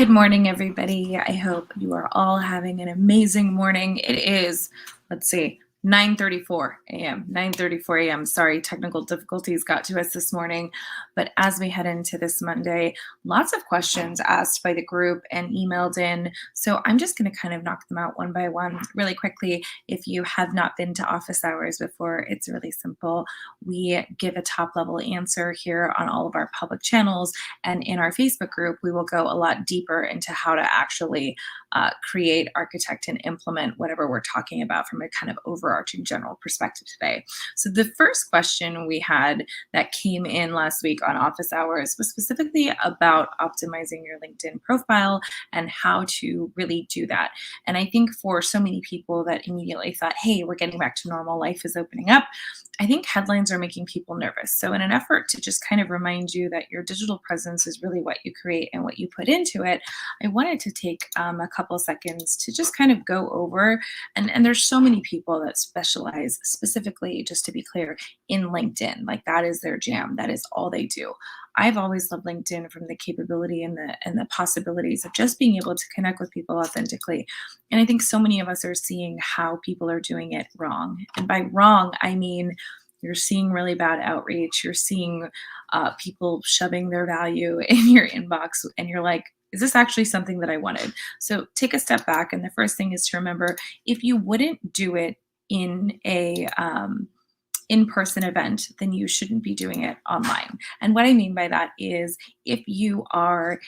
Good morning, everybody. I hope you are all having an amazing morning. It is, let's see, 9:34 a.m. 9:34 a.m. Sorry, technical difficulties got to us this morning. But as we head into this Monday, lots of questions asked by the group and emailed in. So I'm just going to kind of knock them out one by one really quickly. If you have not been to office hours before, it's really simple. We give a top level answer here on all of our public channels. And in our Facebook group, we will go a lot deeper into how to actually create, architect, and implement whatever we're talking about from a kind of overarching general perspective today. So the first question we had that came in last week on office hours was specifically about optimizing your LinkedIn profile and how to really do that. And I think for so many people that immediately thought, hey, we're getting back to normal, life is opening up, I think headlines are making people nervous. So, in an effort to just kind of remind you that your digital presence is really what you create and what you put into it, I wanted to take a couple seconds to just kind of go over. And there's so many people that specialize specifically, just to be clear, in LinkedIn. Like that is their jam. That is all they do. I've always loved LinkedIn from the capability and the possibilities of just being able to connect with people authentically. And I think so many of us are seeing how people are doing it wrong. And by wrong, I mean you're seeing really bad outreach. You're seeing people shoving their value in your inbox, and you're like, is this actually something that I wanted? So take a step back. And the first thing is to remember, if you wouldn't do it in a in-person event, then you shouldn't be doing it online. And what I mean by that is if you are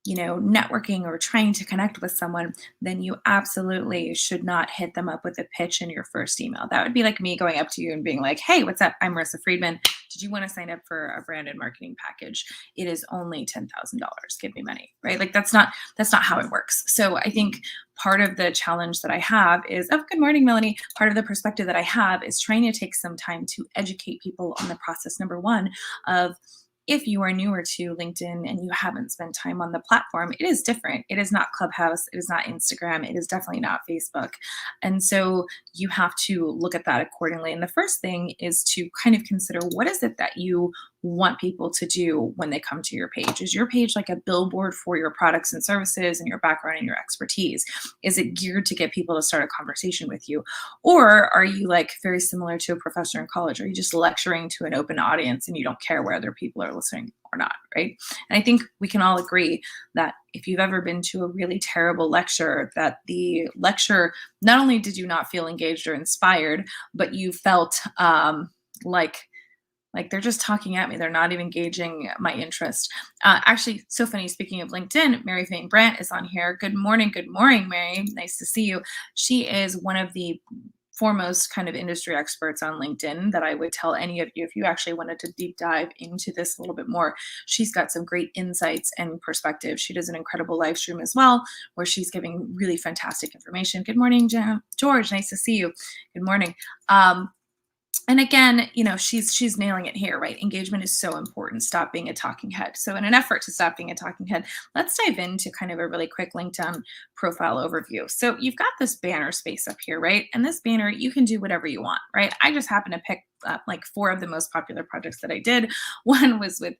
networking or trying to connect with someone, then you absolutely should not hit them up with a pitch in your first email. That would be like me going up to you and being like, hey, what's up? I'm Marissa Friedman. Did you want to sign up for a branded marketing package? It is only $10,000. Give me money, right? Like that's not how it works. So I think part of the challenge that I have is, oh, good morning, Melanie. Part of the perspective that I have is trying to take some time to educate people on the process, number one, of if you are newer to LinkedIn and you haven't spent time on the platform, it is different. It is not Clubhouse. It is not Instagram. It is definitely not Facebook. And so you have to look at that accordingly. And the first thing is to kind of consider, what is it that you want people to do when they come to your page? Is your page like a billboard for your products and services and your background and your expertise? Is it geared to get people to start a conversation with you? Or are you like very similar to a professor in college? Are you just lecturing to an open audience and you don't care whether people are listening or not, right? And I think we can all agree that if you've ever been to a really terrible lecture, that the lecture, not only did you not feel engaged or inspired, but you felt like they're just talking at me. They're not even gauging my interest. Actually, so funny. Speaking of LinkedIn, Mary Fane Brandt is on here. Good morning, Mary. Nice to see you. She is one of the foremost kind of industry experts on LinkedIn that I would tell any of you if you actually wanted to deep dive into this a little bit more. She's got some great insights and perspective. She does an incredible live stream as well, where she's giving really fantastic information. Good morning, George. Nice to see you. Good morning. And again, she's nailing it here, right? Engagement is so important. Stop being a talking head. So in an effort to stop being a talking head, let's dive into kind of a really quick LinkedIn profile overview. So you've got this banner space up here, right? And this banner, you can do whatever you want, right? I just happen to pick up like 4 of the most popular projects that I did. One was with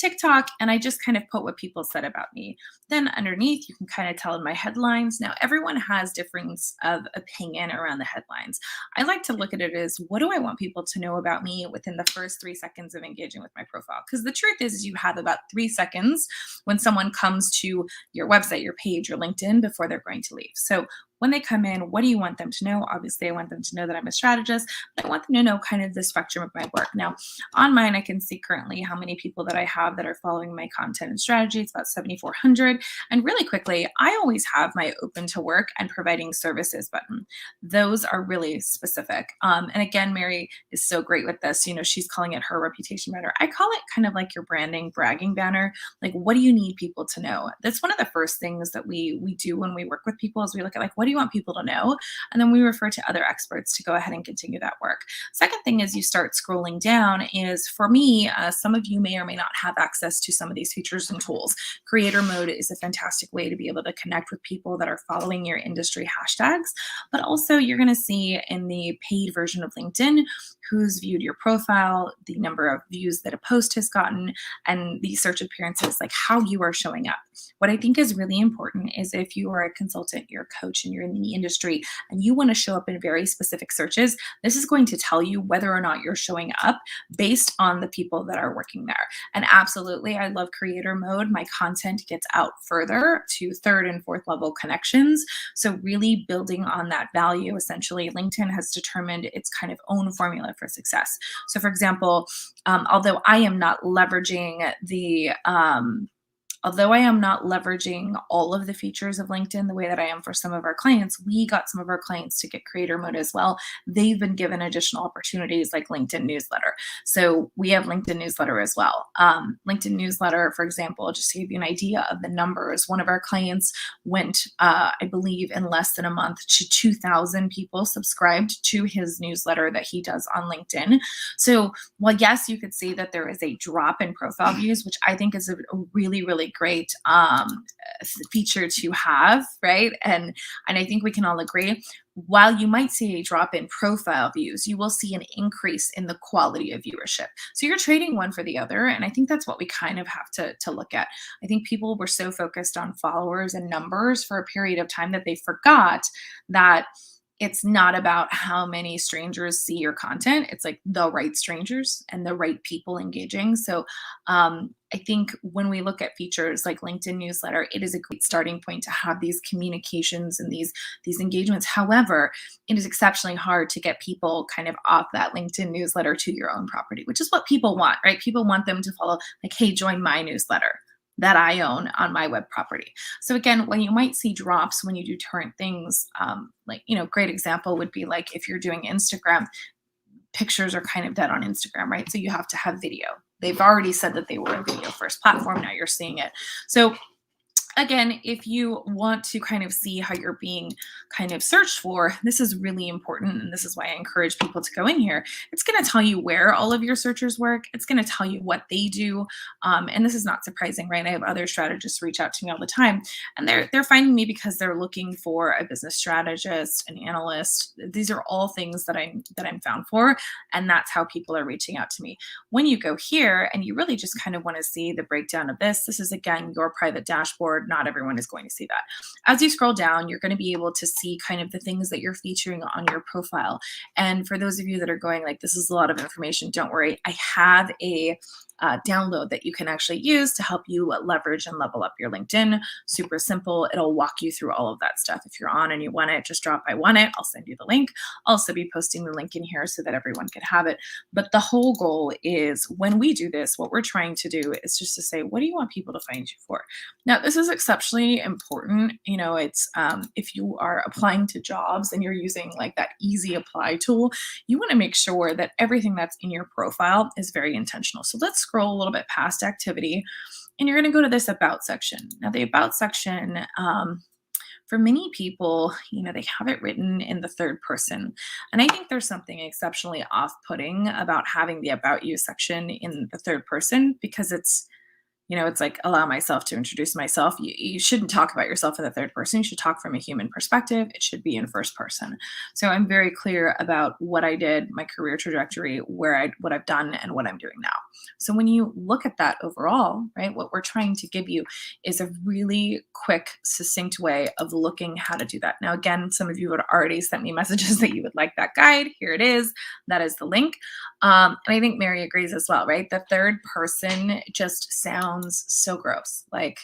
TikTok, and I just kind of put what people said about me. Then underneath, you can kind of tell in my headlines. Now, everyone has difference of opinion around the headlines. I like to look at it as, what do I want people to know about me within the first 3 seconds of engaging with my profile? Because the truth is you have about 3 seconds when someone comes to your website, your page, your LinkedIn before they're going to leave. So when they come in, what do you want them to know? Obviously, I want them to know that I'm a strategist, but I want them to know kind of the spectrum of my work. Now, on mine, I can see currently how many people that I have that are following my content and strategy. It's about 7,400. And really quickly, I always have my open to work and providing services button. Those are really specific. And again, Mary is so great with this. She's calling it her reputation banner. I call it kind of like your branding, bragging banner. Like, what do you need people to know? That's one of the first things that we do when we work with people is we look at like, what do you want people to know? And then we refer to other experts to go ahead and continue that work. Second thing is you start scrolling down is, for me, some of you may or may not have access to some of these features and tools. Creator mode is a fantastic way to be able to connect with people that are following your industry hashtags, but also you're going to see in the paid version of LinkedIn who's viewed your profile, the number of views that a post has gotten, and the search appearances, like how you are showing up. What I think is really important is if you are a consultant, you're a coach, and you're in the industry and you want to show up in very specific searches, this is going to tell you whether or not you're showing up based on the people that are working there. And absolutely, I love creator mode. My content gets out further to third and fourth level connections. So, really building on that value, essentially, LinkedIn has determined its kind of own formula for success. So, for example, although I am not leveraging all of the features of LinkedIn the way that I am for some of our clients, we got some of our clients to get creator mode as well. They've been given additional opportunities like LinkedIn newsletter. So we have LinkedIn newsletter as well. LinkedIn newsletter, for example, just to give you an idea of the numbers, one of our clients went, I believe, in less than a month to 2,000 people subscribed to his newsletter that he does on LinkedIn. So while yes, you could see that there is a drop in profile views, which I think is a really, really great feature to have, right? And I think we can all agree, while you might see a drop in profile views, you will see an increase in the quality of viewership. So you're trading one for the other. And I think that's what we kind of have to look at. I think people were so focused on followers and numbers for a period of time that they forgot that it's not about how many strangers see your content. It's like the right strangers and the right people engaging. So I think when we look at features like LinkedIn newsletter, it is a great starting point to have these communications and these engagements. However, it is exceptionally hard to get people kind of off that LinkedIn newsletter to your own property, which is what people want, right? People want them to follow, like, hey, join my newsletter that I own on my web property. So again, when you might see drops when you do current things, great example would be like if you're doing Instagram, pictures are kind of dead on Instagram, right? So you have to have video. They've already said that they were a video first platform. Now you're seeing it. So again, if you want to kind of see how you're being kind of searched for, this is really important. And this is why I encourage people to go in here. It's going to tell you where all of your searchers work. It's going to tell you what they do. And this is not surprising, right? I have other strategists reach out to me all the time, and they're finding me because they're looking for a business strategist, an analyst. These are all things that I'm found for. And that's how people are reaching out to me. When you go here and you really just kind of want to see the breakdown of this is again, your private dashboard. Not everyone is going to see that. As you scroll down, you're going to be able to see kind of the things that you're featuring on your profile. And for those of you that are going like, this is a lot of information, don't worry. I have a download that you can actually use to help you leverage and level up your LinkedIn. Super simple. It'll walk you through all of that stuff. If you're on and you want it, just drop I want it. I'll send you the link. I'll also be posting the link in here so that everyone can have it. But the whole goal is when we do this, what we're trying to do is just to say, what do you want people to find you for? Now, this is exceptionally important. It's if you are applying to jobs and you're using like that easy apply tool, you want to make sure that everything that's in your profile is very intentional. So let's scroll a little bit past activity, and you're going to go to this about section. Now, the about section, for many people, they have it written in the third person. And I think there's something exceptionally off-putting about having the about you section in the third person because it's like allow myself to introduce myself. You shouldn't talk about yourself in the third person. You should talk from a human perspective. It should be in first person. So I'm very clear about what I did, my career trajectory, what I've done, and what I'm doing now. So when you look at that overall, right, what we're trying to give you is a really quick, succinct way of looking how to do that. Now, again, some of you had already sent me messages that you would like that guide. Here it is. That is the link. And I think Mary agrees as well, right? The third person just sounds so gross. Like,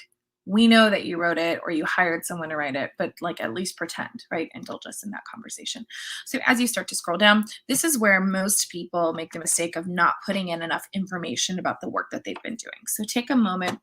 we know that you wrote it or you hired someone to write it, but like at least pretend, right? Indulge us in that conversation. So as you start to scroll down, this is where most people make the mistake of not putting in enough information about the work that they've been doing. So take a moment,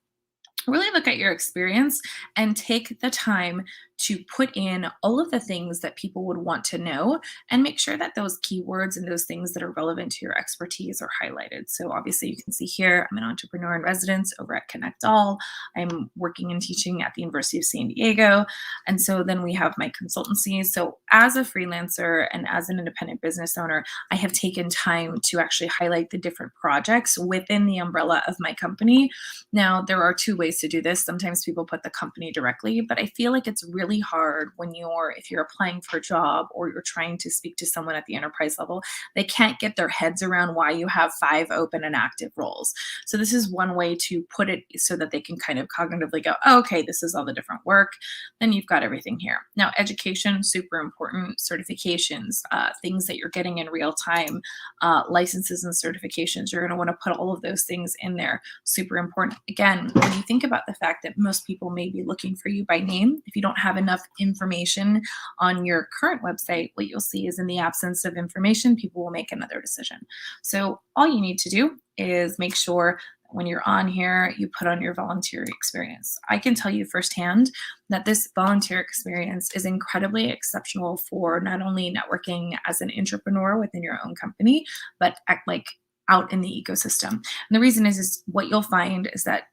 really look at your experience and take the time to put in all of the things that people would want to know and make sure that those keywords and those things that are relevant to your expertise are highlighted. So obviously you can see here, I'm an entrepreneur in residence over at Connect All. I'm working and teaching at the University of San Diego. And so then we have my consultancy. So as a freelancer and as an independent business owner, I have taken time to actually highlight the different projects within the umbrella of my company. Now, there are two ways to do this. Sometimes people put the company directly, but I feel like it's really really hard when if you're applying for a job or you're trying to speak to someone at the enterprise level, they can't get their heads around why you have 5 open and active roles. So this is one way to put it so that they can kind of cognitively go, oh, okay, this is all the different work. Then you've got everything here. Now, education, super important. Certifications, things that you're getting in real time, licenses and certifications. You're going to want to put all of those things in there. Super important. Again, when you think about the fact that most people may be looking for you by name, if you don't have enough information on your current website, what you'll see is in the absence of information, people will make another decision. So all you need to do is make sure when you're on here, you put on your volunteer experience. I can tell you firsthand that this volunteer experience is incredibly exceptional for not only networking as an entrepreneur within your own company, but out in the ecosystem. And the reason is what you'll find is that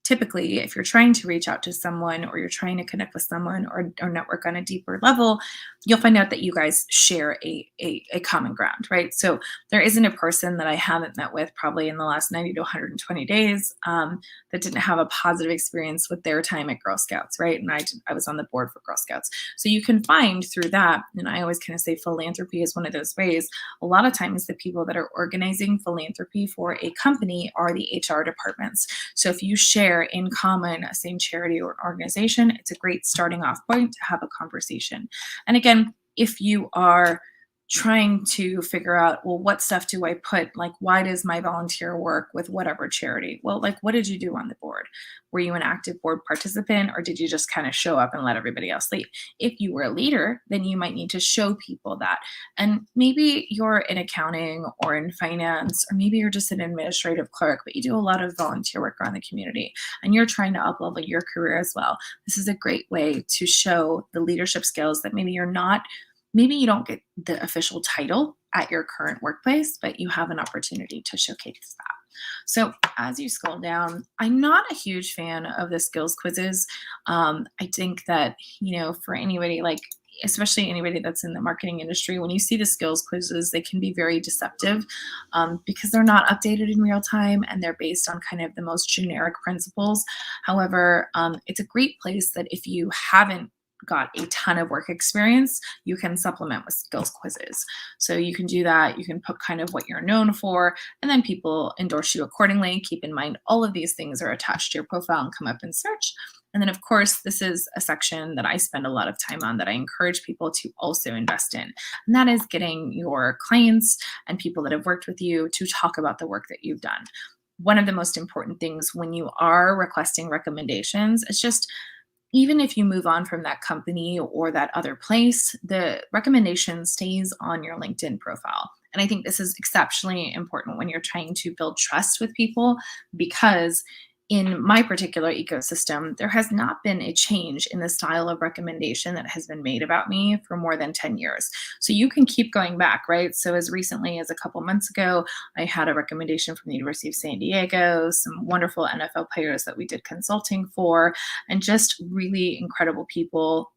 typically, if you're trying to reach out to someone or you're trying to connect with someone or network on a deeper level, you'll find out that you guys share a common ground, right? So there isn't a person that I haven't met with probably in the last 90 to 120 days that didn't have a positive experience with their time at Girl Scouts, right? And I was on the board for Girl Scouts. So you can find through that, and I always kind of say philanthropy is one of those ways. A lot of times the people that are organizing philanthropy for a company are the HR departments. So if you share in common a same charity or organization, it's a great starting off point to have a conversation. And again, if you are trying to figure out, well, what stuff do I put? Like, why does my volunteer work with whatever charity? Well, like, what did you do on the board? Were you an active board participant, or did you just kind of show up and let everybody else lead? If you were a leader, then you might need to show people that. And maybe you're in accounting or in finance, or maybe you're just an administrative clerk, but you do a lot of volunteer work around the community and you're trying to up-level your career as well. This is a great way to show the leadership skills that maybe you don't get the official title at your current workplace, but you have an opportunity to showcase that. So as you scroll down, I'm not a huge fan of the skills quizzes. I think that, for anybody, especially anybody that's in the marketing industry, when you see the skills quizzes, they can be very deceptive because they're not updated in real time and they're based on kind of the most generic principles. However, it's a great place that if you haven't got a ton of work experience, you can supplement with skills quizzes. So you can do that. You can put kind of what you're known for, and then people endorse you accordingly. Keep in mind, all of these things are attached to your profile and come up in search. And then, of course, this is a section that I spend a lot of time on that I encourage people to also invest in. And that is getting your clients and people that have worked with you to talk about the work that you've done. One of the most important things when you are requesting recommendations is just, even if you move on from that company or that other place, the recommendation stays on your LinkedIn profile. And I think this is exceptionally important when you're trying to build trust with people, because in my particular ecosystem, there has not been a change in the style of recommendation that has been made about me for more than 10 years. So you can keep going back, right? So as recently as a couple months ago, I had a recommendation from the University of San Diego, some wonderful NFL players that we did consulting for, and just really incredible people,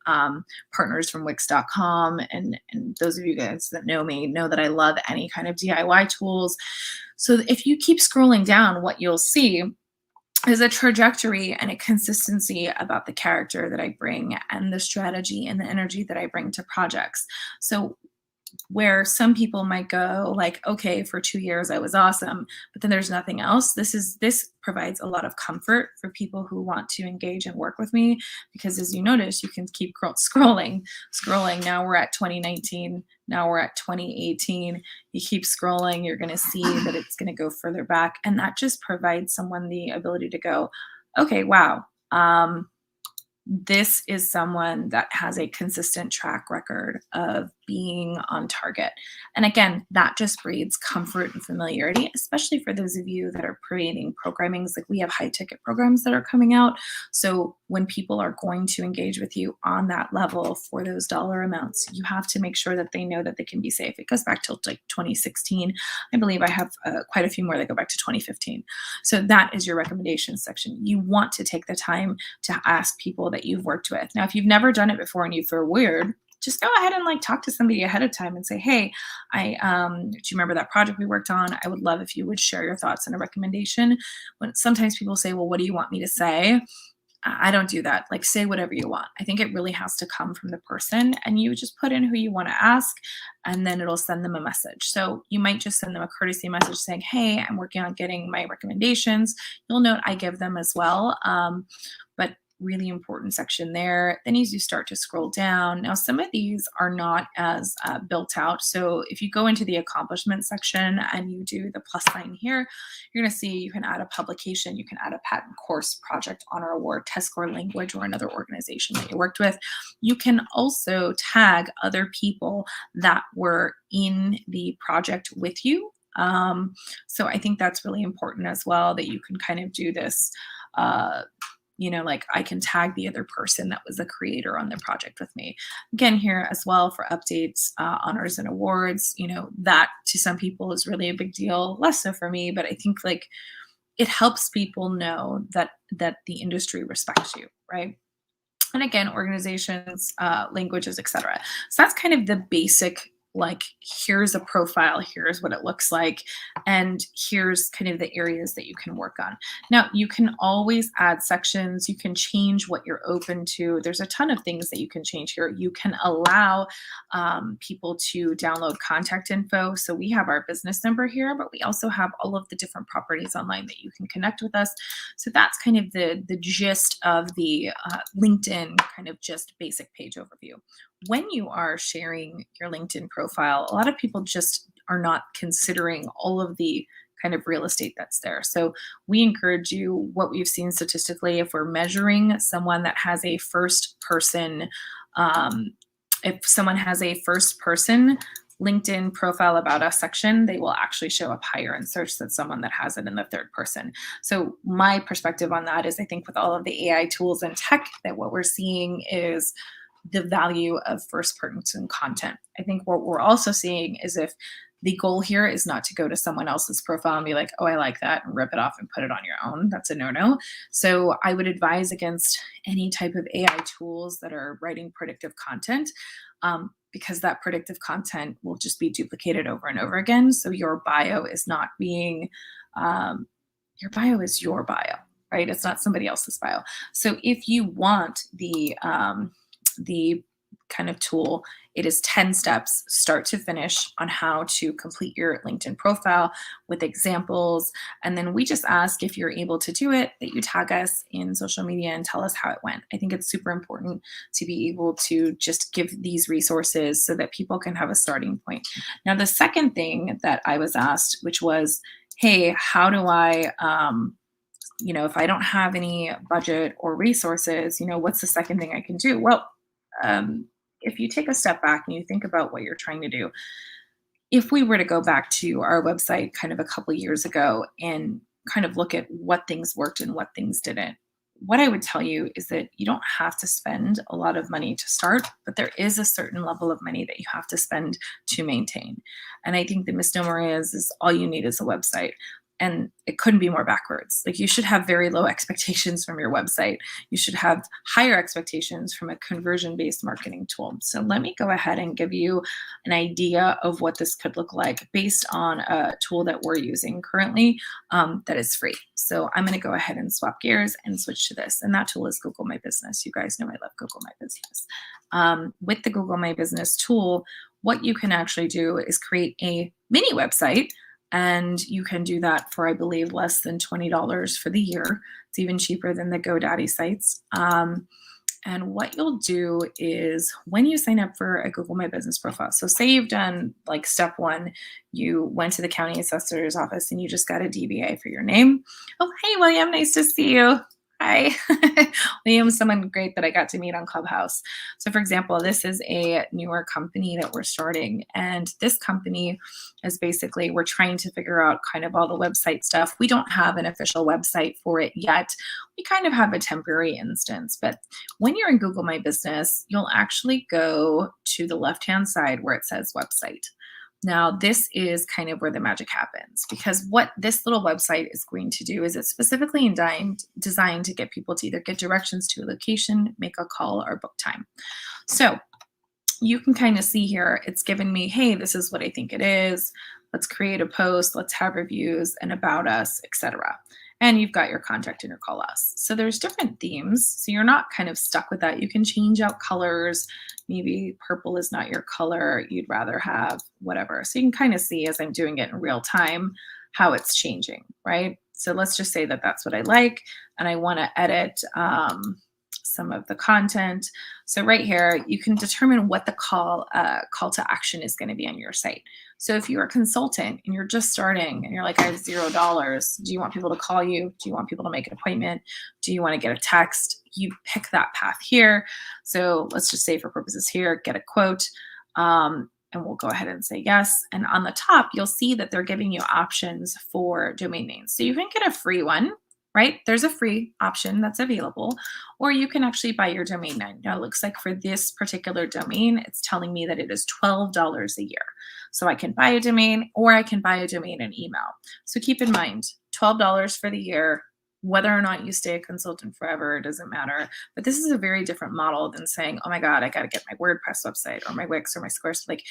partners from Wix.com. And those of you guys that know me know that I love any kind of DIY tools. So if you keep scrolling down, what you'll see is a trajectory and a consistency about the character that I bring and the strategy and the energy that I bring to projects. So where some people might go like, okay, for 2 years I was awesome, but then there's nothing else. This provides a lot of comfort for people who want to engage and work with me, because as you notice, you can keep scrolling. Now we're at 2019. Now we're at 2018. You keep scrolling, you're going to see that it's going to go further back. And that just provides someone the ability to go, okay, wow. This is someone that has a consistent track record of being on target. And again, that just breeds comfort and familiarity, especially for those of you that are creating programmings. Like, we have high ticket programs that are coming out. So when people are going to engage with you on that level for those dollar amounts, you have to make sure that they know that they can be safe. It goes back to like 2016. I believe I have quite a few more that go back to 2015. So that is your recommendation section. You want to take the time to ask people that you've worked with. Now, if you've never done it before and you feel weird, just go ahead and talk to somebody ahead of time and say, hey, do you remember that project we worked on? I would love if you would share your thoughts and a recommendation. When sometimes people say, well, what do you want me to say? I don't do that. Like, say whatever you want. I think it really has to come from the person, and you just put in who you want to ask, and then it'll send them a message. So you might just send them a courtesy message saying, "Hey, I'm working on getting my recommendations." You'll note I give them as well. But really important section there. Then as you start to scroll down, now some of these are not as built out. So if you go into the accomplishment section and you do the plus sign here, you're going to see you can add a publication, you can add a patent, course, project, honor award, test score, language, or another organization that you worked with. You can also tag other people that were in the project with you. So I think that's really important as well, that you can kind of do this. Like I can tag the other person that was a creator on the project with me. Again, here as well for updates, honors and awards, that to some people is really a big deal, less so for me, but I think like it helps people know that the industry respects you, right? And again, organizations, languages, etc. So that's kind of the basic, like, here's a profile, here's what it looks like, and here's kind of the areas that you can work on. Now, you can always add sections, you can change what you're open to. There's a ton of things that you can change here. You can allow people to download contact info. So we have our business number here, but we also have all of the different properties online that you can connect with us. So that's kind of the gist of the LinkedIn kind of just basic page overview. When you are sharing your LinkedIn profile, a lot of people just are not considering all of the kind of real estate that's there. So we encourage you, what we've seen statistically, if we're measuring someone that has a first person, if someone has a first person LinkedIn profile about us section, they will actually show up higher in search than someone that has it in the third person. So my perspective on that is I think with all of the AI tools and tech, that what we're seeing is the value of first person content. I think what we're also seeing is if the goal here is not to go to someone else's profile and be like, oh, I like that, and rip it off and put it on your own. That's a no-no. So I would advise against any type of AI tools that are writing predictive content, because that predictive content will just be duplicated over and over again. So your bio is not being, your bio is your bio, right? It's not somebody else's bio. So if you want the kind of tool, it is 10 steps, start to finish, on how to complete your LinkedIn profile with examples. And then we just ask, if you're able to do it, that you tag us in social media and tell us how it went. I think it's super important to be able to just give these resources so that people can have a starting point. Now, the second thing that I was asked, which was, hey, how do I, if I don't have any budget or resources, what's the second thing I can do? Well, if you take a step back and you think about what you're trying to do, if we were to go back to our website kind of a couple of years ago and kind of look at what things worked and what things didn't, what I would tell you is that you don't have to spend a lot of money to start, but there is a certain level of money that you have to spend to maintain. And I think the misnomer is all you need is a website. And it couldn't be more backwards. Like, you should have very low expectations from your website. You should have higher expectations from a conversion-based marketing tool. So let me go ahead and give you an idea of what this could look like based on a tool that we're using currently that is free. So I'm going to go ahead and swap gears and switch to this. And that tool is Google My Business. You guys know I love Google My Business. With the Google My Business tool, what you can actually do is create a mini website. And you can do that for, I believe, less than $20 for the year. It's even cheaper than the GoDaddy sites. And what you'll do is, when you sign up for a Google My Business profile, so say you've done like step one, you went to the county assessor's office and you just got a DBA for your name. Oh, hey, William, nice to see you. Hi. Liam's someone great that I got to meet on Clubhouse. So for example, this is a newer company that we're starting. And this company is basically, we're trying to figure out kind of all the website stuff. We don't have an official website for it yet. We kind of have a temporary instance. But when you're in Google My Business, you'll actually go to the left-hand side where it says website. Now, this is kind of where the magic happens, because what this little website is going to do is it's specifically designed to get people to either get directions to a location, make a call, or book time. So you can kind of see here, it's given me, hey, this is what I think it is. Let's create a post. Let's have reviews and about us, etc. and you've got your contact and your call us. So there's different themes. So you're not kind of stuck with that. You can change out colors. Maybe purple is not your color. You'd rather have whatever. So you can kind of see as I'm doing it in real time how it's changing, right? So let's just say that that's what I like, and I want to edit some of the content. So right here, you can determine what the call to action is going to be on your site. So if you're a consultant and you're just starting and you're like, I have $0, do you want people to call you? Do you want people to make an appointment? Do you want to get a text? You pick that path here. So let's just say for purposes here, get a quote. And we'll go ahead and say yes. And on the top, you'll see that they're giving you options for domain names. So you can get a free one, right? There's a free option that's available, or you can actually buy your domain name. Now it looks like for this particular domain, it's telling me that it is $12 a year. So I can buy a domain, or I can buy a domain and email. So keep in mind, $12 for the year. Whether or not you stay a consultant forever, it doesn't matter. But this is a very different model than saying, oh my God, I got to get my WordPress website or my Wix or my Squarespace. Like,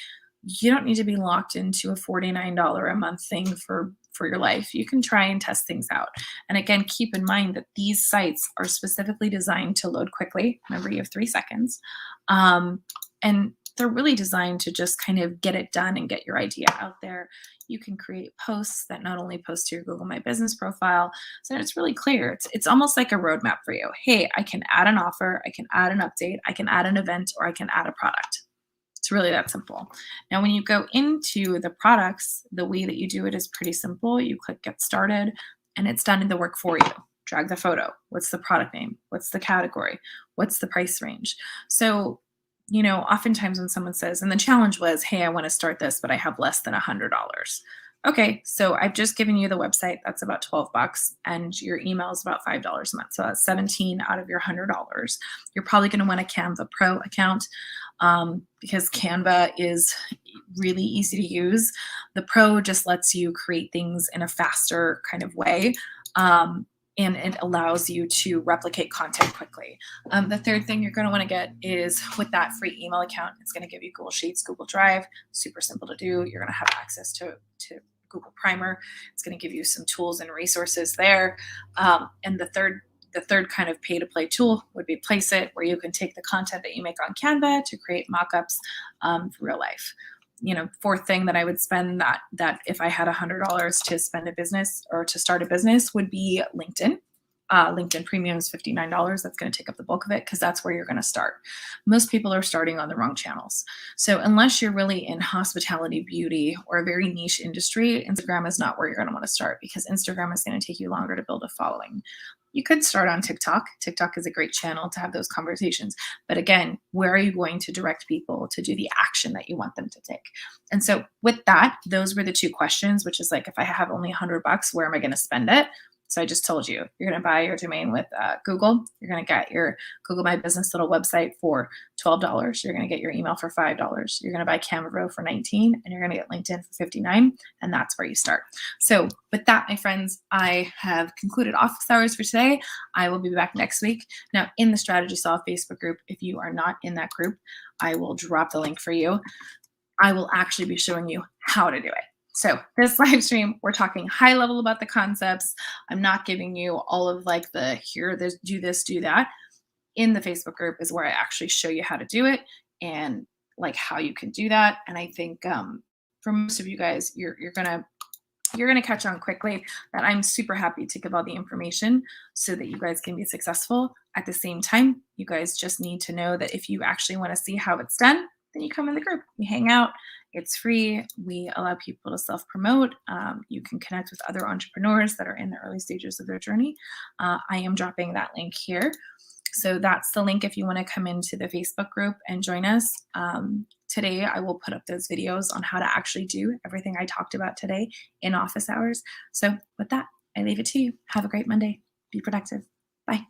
you don't need to be locked into a $49 a month thing for your life. You can try and test things out. And again, keep in mind that these sites are specifically designed to load quickly. Remember, you have 3 seconds. And they're really designed to just kind of get it done and get your idea out there. You can create posts that not only post to your Google My Business profile, so it's really clear. It's almost like a roadmap for you. Hey, I can add an offer, I can add an update, I can add an event, or I can add a product. It's really that simple. Now, when you go into the products, the way that you do it is pretty simple. You click Get Started, and it's done in the work for you. Drag the photo. What's the product name? What's the category? What's the price range? So, oftentimes when someone says, and the challenge was, hey, I want to start this, but I have less than $100. Okay, so I've just given you the website. That's about $12, and your email is about $5 a month. So that's $17 out of your $100. You're probably going to want a Canva Pro account because Canva is really easy to use. The Pro just lets you create things in a faster kind of way. And it allows you to replicate content quickly. The third thing you're going to want to get is with that free email account, it's going to give you Google Sheets, Google Drive, super simple to do. You're going to have access to Google Primer. It's going to give you some tools and resources there. And the third kind of pay to play tool would be Placeit, where you can take the content that you make on Canva to create mockups for real life. Fourth thing that I would spend that if I had $100 to spend a business or to start a business would be LinkedIn. LinkedIn Premium is $59. That's going to take up the bulk of it because that's where you're going to start. Most people are starting on the wrong channels. So unless you're really in hospitality, beauty, or a very niche industry, Instagram is not where you're going to want to start because Instagram is going to take you longer to build a following. You could start on TikTok. TikTok is a great channel to have those conversations. But again, where are you going to direct people to do the action that you want them to take? And so with that, those were the 2 questions, which is like, if I have only $100, where am I going to spend it? So I just told you, you're going to buy your domain with Google. You're going to get your Google My Business little website for $12. You're going to get your email for $5. You're going to buy Canva Pro for $19, and you're going to get LinkedIn for $59, and that's where you start. So with that, my friends, I have concluded office hours for today. I will be back next week. Now, in the Strategy Solve Facebook group, if you are not in that group, I will drop the link for you. I will actually be showing you how to do it. So this live stream, we're talking high level about the concepts. I'm not giving you all of like the here, this, do that. In the Facebook group is where I actually show you how to do it and like how you can do that. And I think for most of you guys, you're gonna catch on quickly that I'm super happy to give all the information so that you guys can be successful. At the same time, you guys just need to know that if you actually want to see how it's done, then you come in the group, we hang out, it's free. We allow people to self-promote. You can connect with other entrepreneurs that are in the early stages of their journey. I am dropping that link here. So that's the link if you want to come into the Facebook group and join us. Today, I will put up those videos on how to actually do everything I talked about today in office hours. So with that, I leave it to you. Have a great Monday. Be productive. Bye.